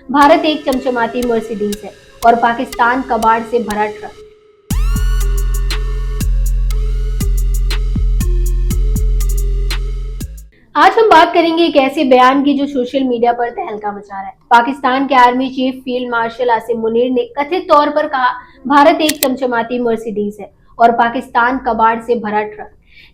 भारत एक चमचमाती मर्सिडीज है और पाकिस्तान कबाड़ से भरा ट्रक। आज हम बात करेंगे एक ऐसे बयान की जो सोशल मीडिया पर तहलका मचा रहा है। पाकिस्तान के army chief field marshal Asim Munir ने कथित तौर पर कहा, भारत एक चमचमाती मर्सिडीज है और पाकिस्तान कबाड़ से भरा ट्रक।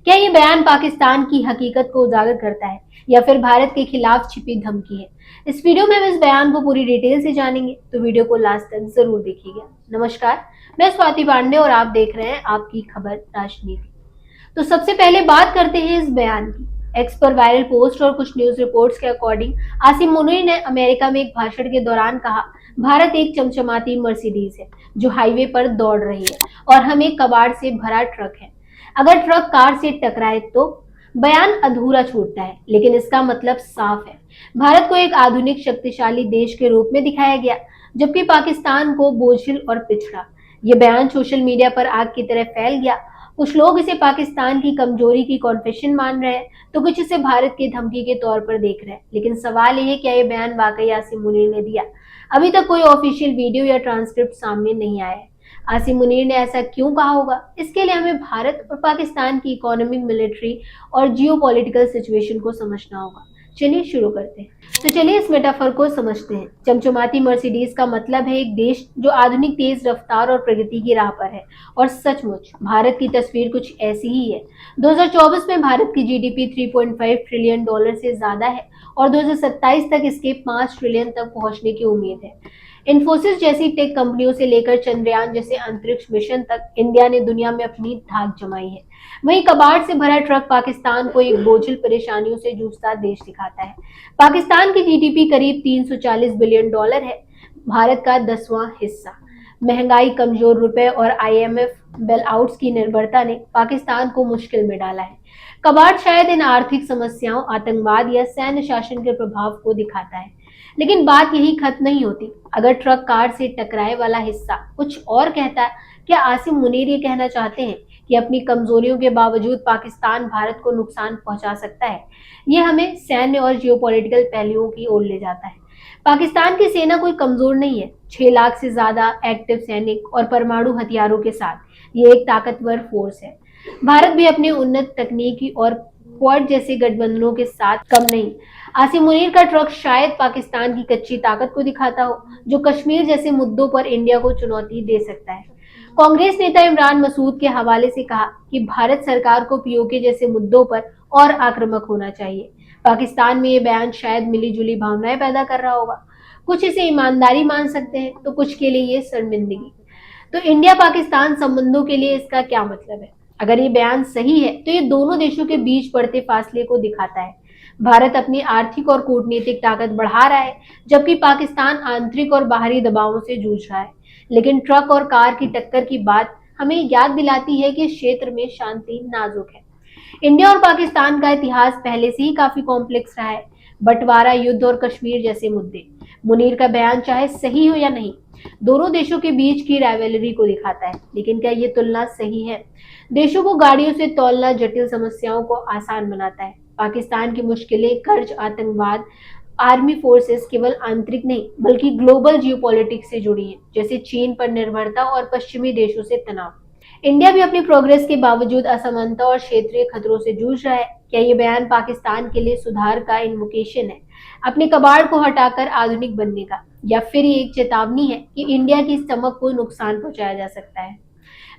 क्या ये बयान पाकिस्तान की हकीकत को उजागर करता है या फिर भारत के खिलाफ छिपी धमकी है? इस वीडियो में हम इस बयान को पूरी डिटेल से जानेंगे, तो वीडियो को लास्ट तक जरूर देखिएगा। नमस्कार, मैं स्वाति पांडे और आप देख रहे हैं आपकी खबर राजनीति। तो सबसे पहले बात करते हैं इस बयान की। एक्स पर वायरल पोस्ट और कुछ न्यूज रिपोर्ट्स के अकॉर्डिंग आसिम मुनीर ने अमेरिका में एक भाषण के दौरान कहा, भारत एक चमचमाती मर्सिडीज है जो हाईवे पर दौड़ रही है और हम एक कबाड़ से भरा ट्रक है। अगर ट्रक कार से टकराए तो बयान अधूरा छूटता है, लेकिन इसका मतलब साफ है। भारत को एक आधुनिक शक्तिशाली देश के रूप में दिखाया गया, जबकि पाकिस्तान को बोझिल और पिछड़ा। यह बयान सोशल मीडिया पर आग की तरह फैल गया। कुछ लोग इसे पाकिस्तान की कमजोरी की कॉन्फेशन मान रहे हैं, तो कुछ इसे भारत की धमकी के तौर पर देख रहे हैं। लेकिन सवाल यह है, क्या ये बयान वाकई आसिम मुनीर ने दिया? अभी तक कोई ऑफिशियल वीडियो या ट्रांसक्रिप्ट सामने नहीं आया है। आसिम मुनीर ने ऐसा क्यों कहा होगा? इसके लिए हमें भारत और पाकिस्तान की इकोनॉमिक, मिलिट्री और जियोपॉलिटिकल सिचुएशन को समझना होगा। चलिए शुरू करते हैं। तो चलिए इस मेटाफर को समझते हैं। चमचमाती मर्सिडीज का मतलब है एक देश जो आधुनिक, तेज रफ्तार और प्रगति की राह पर है। और सचमुच भारत की तस्वीर कुछ ऐसी ही है। 2024 में भारत की जीडीपी 3.5 ट्रिलियन डॉलर से ज्यादा है और 2027 तक इसके 5 ट्रिलियन तक पहुंचने की उम्मीद है। इन्फोसिस जैसी टेक कंपनियों से लेकर चंद्रयान जैसे अंतरिक्ष मिशन तक इंडिया ने दुनिया में अपनी धाक जमाई है। वहीं कबाड़ से भरा ट्रक पाकिस्तान को एक बोझिल, परेशानियों से जूझता देश दिखाता है। पाकिस्तान की जीडीपी करीब 340 बिलियन डॉलर है, भारत का 10वां हिस्सा। महंगाई, कमजोर रुपए और आईएमएफ बेल आउट्स की निर्भरता ने पाकिस्तान को मुश्किल में डाला है। कबाड़ शायद इन आर्थिक समस्याओं, आतंकवाद या सैन्य शासन के प्रभाव को दिखाता है। लेकिन बात यही खत्म नहीं होती। अगर ट्रक कार से टकराए वाला हिस्सा कुछ और कहता है, क्या आसिम मुनीर ये कहना चाहते हैं कि अपनी कमजोरियों के बावजूद पाकिस्तान भारत को नुकसान पहुंचा सकता है? ये हमें सैन्य और जियोपॉलिटिकल पहलुओं की ओर ले जाता है। पाकिस्तान की सेना कोई कमजोर नहीं है। 6 लाख से ज्यादा एक्टिव सैनिक और परमाणु हथियारों के साथ ये एक ताकतवर फोर्स है। भारत भी अपने उन्नत तकनीकी और क्वाड जैसे गठबंधनों के साथ कम नहीं। आसिम मुनीर का ट्रक शायद पाकिस्तान की कच्ची ताकत को दिखाता हो, जो कश्मीर जैसे मुद्दों पर इंडिया को चुनौती दे सकता है। कांग्रेस नेता इमरान मसूद के हवाले से कहा कि भारत सरकार को पीओके जैसे मुद्दों पर और आक्रामक होना चाहिए। पाकिस्तान में ये बयान शायद मिली जुली भावनाएं पैदा कर रहा होगा। कुछ इसे ईमानदारी मान सकते हैं, तो कुछ के लिए ये शर्मिंदगी। तो इंडिया पाकिस्तान संबंधों के लिए इसका क्या मतलब है? अगर ये बयान सही है, तो ये दोनों देशों के बीच बढ़ते फासले को दिखाता है। भारत अपनी आर्थिक और कूटनीतिक ताकत बढ़ा रहा है, जबकि पाकिस्तान आंतरिक और बाहरी दबावों से जूझ रहा है। लेकिन ट्रक और कार की टक्कर की बात हमें याद दिलाती है कि इस क्षेत्र में शांति नाजुक है। इंडिया और पाकिस्तान का इतिहास पहले से ही काफी कॉम्प्लेक्स रहा है। बंटवारा, युद्ध और कश्मीर जैसे मुद्दे। मुनीर का बयान चाहे सही हो या नहीं, दोनों देशों के बीच की राइवलरी को दिखाता है। लेकिन क्या ये तुलना सही है? देशों को गाड़ियों से तौलना जटिल समस्याओं को आसान बनाता है। पाकिस्तान की मुश्किलें, कर्ज, आतंकवाद, आर्मी फोर्सेस केवल आंतरिक नहीं बल्कि ग्लोबल जियोपॉलिटिक्स से जुड़ी हैं, जैसे चीन पर निर्भरता और पश्चिमी देशों से तनाव। इंडिया भी अपनी प्रोग्रेस के बावजूद असमानता और क्षेत्रीय खतरों से जूझ रहा है। क्या ये बयान पाकिस्तान के लिए सुधार का इन्वोकेशन है, अपने कबाड़ को हटाकर आधुनिक बनने का, या फिर ये एक चेतावनी है कि इंडिया की चमक को नुकसान पहुंचाया जा सकता है?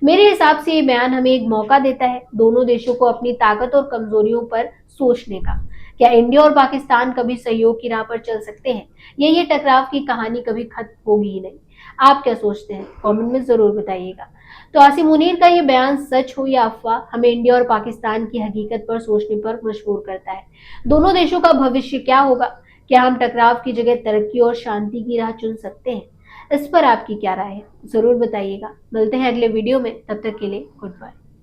मेरे हिसाब से ये बयान हमें एक मौका देता है दोनों देशों को अपनी ताकत और कमजोरियों पर सोचने का। क्या इंडिया और पाकिस्तान कभी सहयोग की राह पर चल सकते हैं, या ये टकराव की कहानी कभी खत्म होगी ही नहीं? आप क्या सोचते हैं? कमेंट में जरूर बताइएगा। तो आसिम मुनीर का ये बयान सच हो या अफवाह, हमें इंडिया और पाकिस्तान की हकीकत पर सोचने पर मजबूर करता है। दोनों देशों का भविष्य क्या होगा? क्या हम टकराव की जगह तरक्की और शांति की राह चुन सकते हैं? इस पर आपकी क्या राय है? जरूर बताइएगा। मिलते हैं अगले वीडियो में, तब तक के लिए गुड बाय।